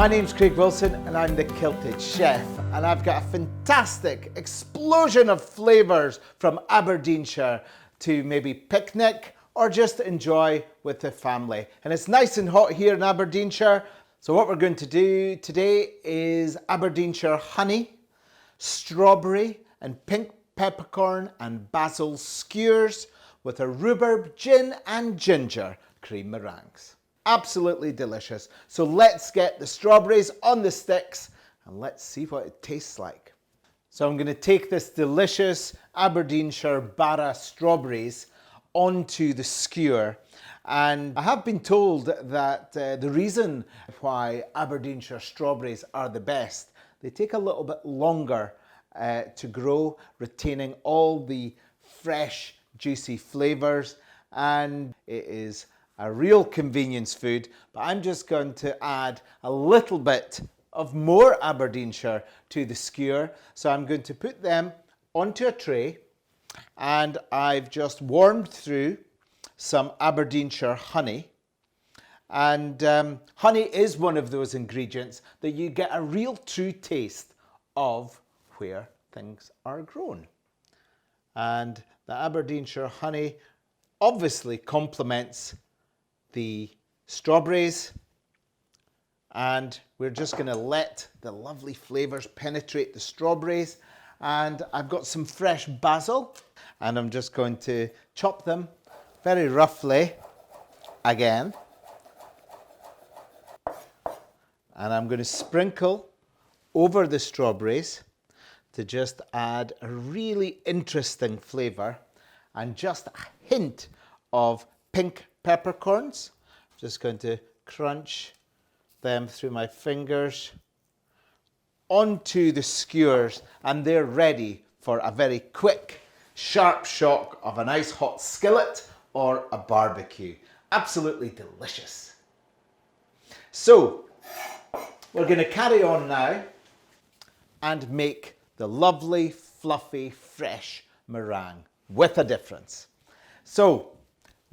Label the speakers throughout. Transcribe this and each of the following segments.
Speaker 1: My name's Craig Wilson and I'm the Kilted Chef, and I've got a fantastic explosion of flavours from Aberdeenshire to maybe picnic or just enjoy with the family. And it's nice and hot here in Aberdeenshire, so what we're going to do today is Aberdeenshire honey, strawberry and pink peppercorn and basil skewers with a rhubarb, gin and ginger cream meringues. Absolutely delicious. So let's get the strawberries on the sticks and let's see what it tastes like. So I'm going to take this delicious Aberdeenshire Barra strawberries onto the skewer, and I have been told that the reason why Aberdeenshire strawberries are the best, they take a little bit longer to grow, retaining all the fresh juicy flavours, and it is a real convenience food. But I'm just going to add a little bit of more Aberdeenshire to the skewer. So I'm going to put them onto a tray, and I've just warmed through some Aberdeenshire honey. And honey is one of those ingredients that you get a real true taste of where things are grown. And the Aberdeenshire honey obviously complements the strawberries, and we're just going to let the lovely flavours penetrate the strawberries. And I've got some fresh basil, and I'm just going to chop them very roughly again, and I'm going to sprinkle over the strawberries to just add a really interesting flavour, and just a hint of pink peppercorns. I'm just going to crunch them through my fingers onto the skewers, and they're ready for a very quick, sharp shock of a nice hot skillet or a barbecue. Absolutely delicious. So we're going to carry on now and make the lovely, fluffy, fresh meringue with a difference. So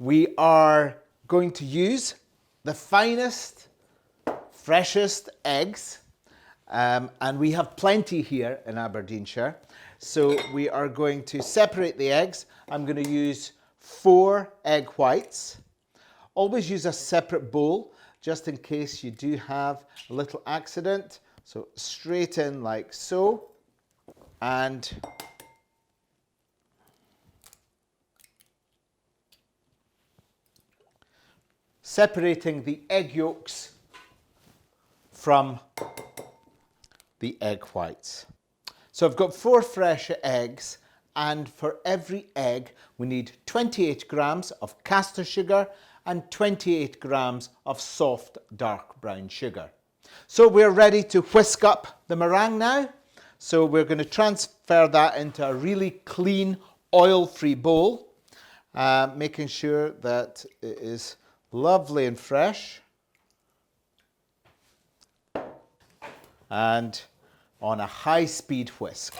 Speaker 1: we are going to use the finest, freshest eggs, and we have plenty here in Aberdeenshire. So we are going to separate the eggs. I'm going to use 4 egg whites. Always use a separate bowl, just in case you do have a little accident. So straight in like so. And separating the egg yolks from the egg whites. So I've got 4 fresh eggs, and for every egg we need 28 grams of caster sugar and 28 grams of soft dark brown sugar. So we're ready to whisk up the meringue now. So we're going to transfer that into a really clean, oil-free bowl, making sure that it is lovely and fresh. And on a high-speed whisk.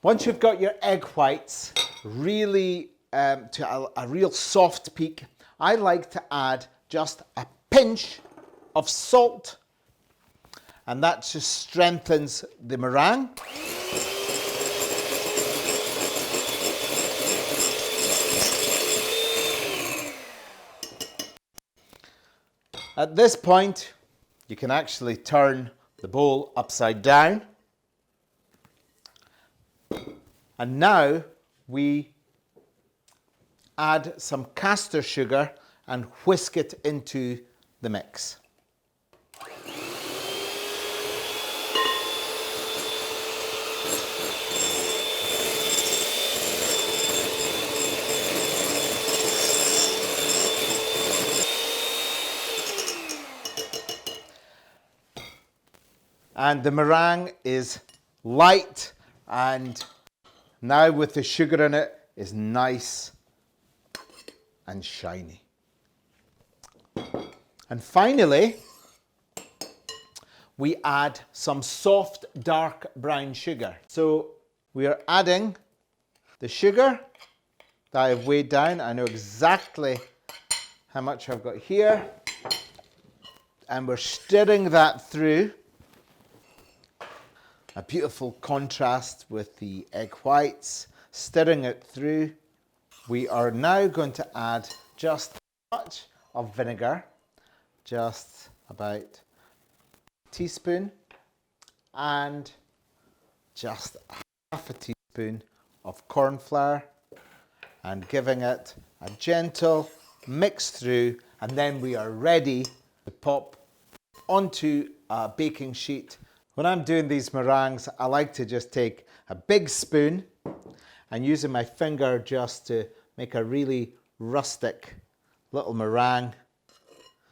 Speaker 1: Once you've got your egg whites really to a real soft peak, I like to add just a pinch of salt, and that just strengthens the meringue. At this point, you can actually turn the bowl upside down. And now we add some caster sugar and whisk it into the mix. And the meringue is light, and now with the sugar in it is nice and shiny. And finally, we add some soft dark brown sugar. So we are adding the sugar that I've weighed down. I know exactly how much I've got here. And we're stirring that through. A beautiful contrast with the egg whites, stirring it through. We are now going to add just a touch of vinegar, just about a teaspoon, and just half a teaspoon of corn flour, and giving it a gentle mix through, and then we are ready to pop onto a baking sheet. When I'm doing these meringues, I like to just take a big spoon and using my finger just to make a really rustic little meringue.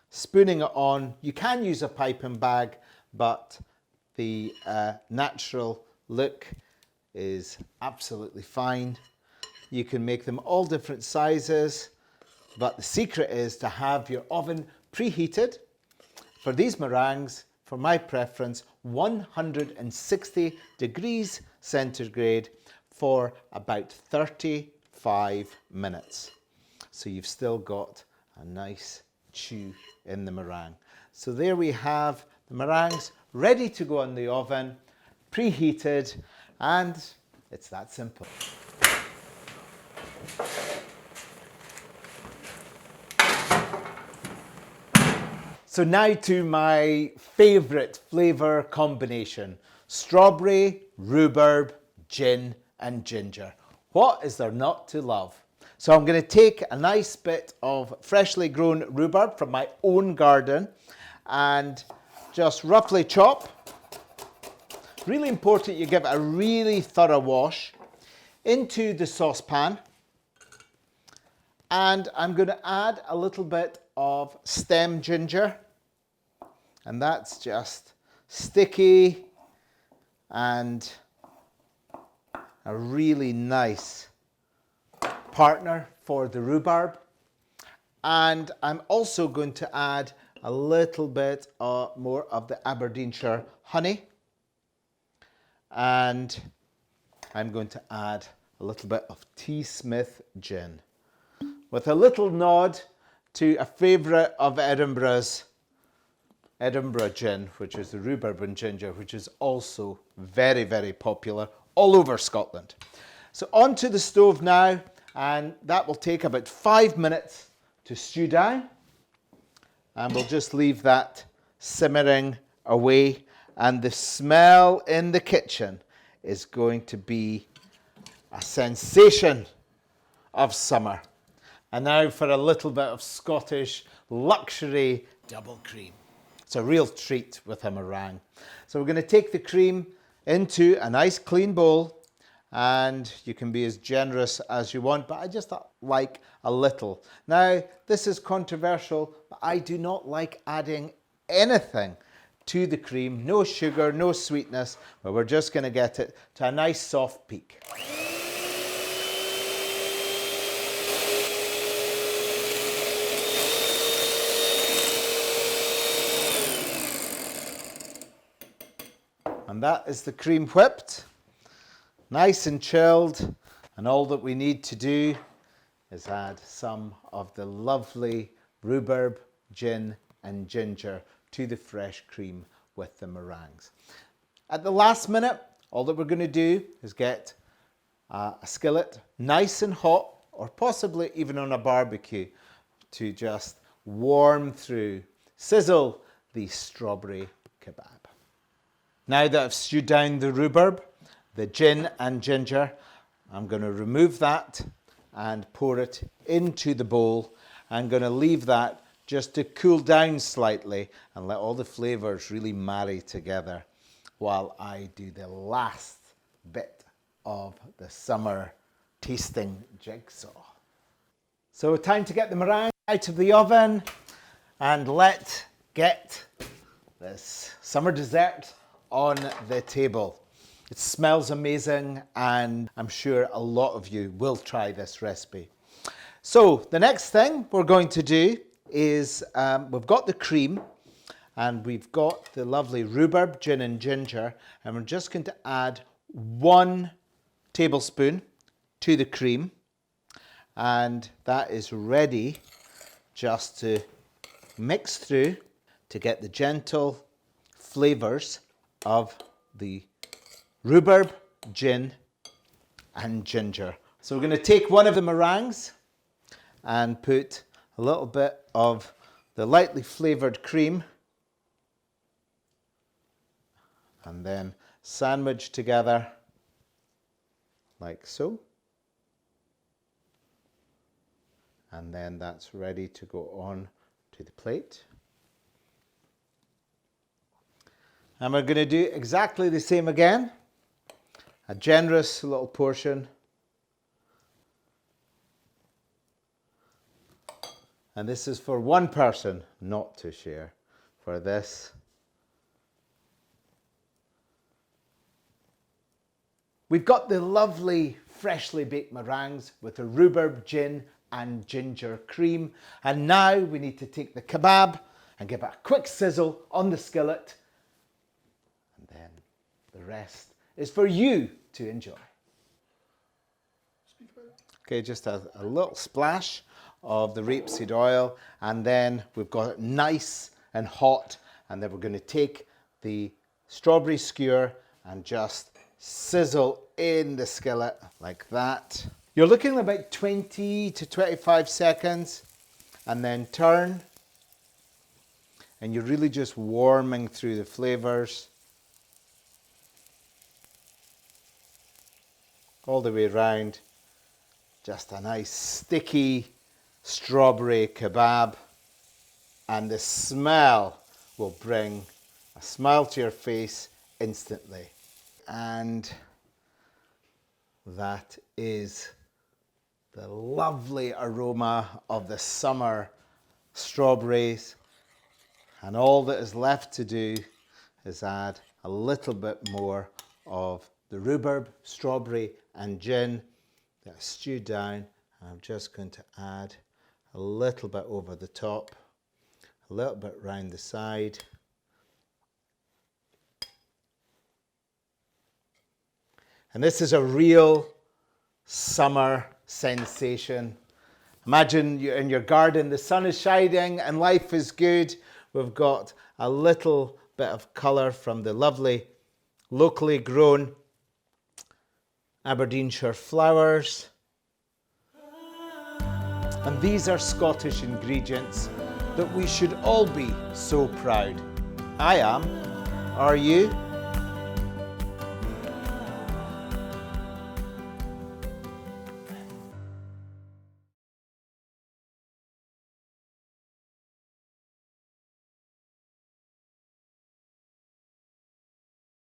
Speaker 1: Spooning it on. You can use a piping bag, but the natural look is absolutely fine. You can make them all different sizes, but the secret is to have your oven preheated. For these meringues, for my preference, 160 degrees centigrade for about 35 minutes. So you've still got a nice chew in the meringue. So there we have the meringues ready to go in the oven, preheated, and it's that simple. So now to my favourite flavour combination, strawberry, rhubarb, gin and ginger. What is there not to love? So I'm going to take a nice bit of freshly grown rhubarb from my own garden and just roughly chop. Really important you give it a really thorough wash into the saucepan. And I'm going to add a little bit of stem ginger. And that's just sticky and a really nice partner for the rhubarb. And I'm also going to add a little bit more of the Aberdeenshire honey. And I'm going to add a little bit of T. Smith gin, with a little nod to a favourite of Edinburgh's, Edinburgh gin, which is the rhubarb and ginger, which is also very, very popular all over Scotland. So onto the stove now, and that will take about 5 minutes to stew down. And we'll just leave that simmering away. And the smell in the kitchen is going to be a sensation of summer. And now for a little bit of Scottish luxury double cream. It's a real treat with a meringue. So we're going to take the cream into a nice clean bowl, and you can be as generous as you want, but I just like a little. Now, this is controversial, but I do not like adding anything to the cream. No sugar, no sweetness, but we're just going to get it to a nice soft peak. And that is the cream whipped, nice and chilled. And all that we need to do is add some of the lovely rhubarb, gin and ginger to the fresh cream with the meringues. At the last minute, all that we're going to do is get a skillet nice and hot, or possibly even on a barbecue, to just warm through, sizzle the strawberry kebab. Now that I've stewed down the rhubarb, the gin and ginger, I'm going to remove that and pour it into the bowl. I'm going to leave that just to cool down slightly and let all the flavours really marry together while I do the last bit of the summer tasting jigsaw. So time to get the meringue out of the oven and let's get this summer dessert on the table. It smells amazing, and I'm sure a lot of you will try this recipe. So the next thing we're going to do is we've got the cream, And we've got the lovely rhubarb, gin and ginger, and we're just going to add 1 tablespoon to the cream, and that is ready just to mix through to get the gentle flavors of the rhubarb, gin and ginger. So we're going to take one of the meringues and put a little bit of the lightly flavored cream and then sandwich together like so. And then that's ready to go on to the plate. And we're going to do exactly the same again. A generous little portion. And this is for one person, not to share. For this, we've got the lovely freshly baked meringues with the rhubarb, gin and ginger cream. And now we need to take the kebab and give it a quick sizzle on the skillet. And then the rest is for you to enjoy. Okay, just a little splash of the rapeseed oil, and then we've got it nice and hot, and then we're going to take the strawberry skewer and just sizzle in the skillet like that. You're looking at about 20 to 25 seconds, and then turn, and you're really just warming through the flavors all the way around. Just a nice sticky strawberry kebab, and the smell will bring a smile to your face instantly. And that is the lovely aroma of the summer strawberries. And all that is left to do is add a little bit more of the rhubarb, strawberry and gin that's stewed down. I'm just going to add a little bit over the top, a little bit round the side. And this is a real summer sensation. Imagine you're in your garden, the sun is shining and life is good. We've got a little bit of colour from the lovely locally grown Aberdeenshire flowers. And these are Scottish ingredients that we should all be so proud. I am. Are you?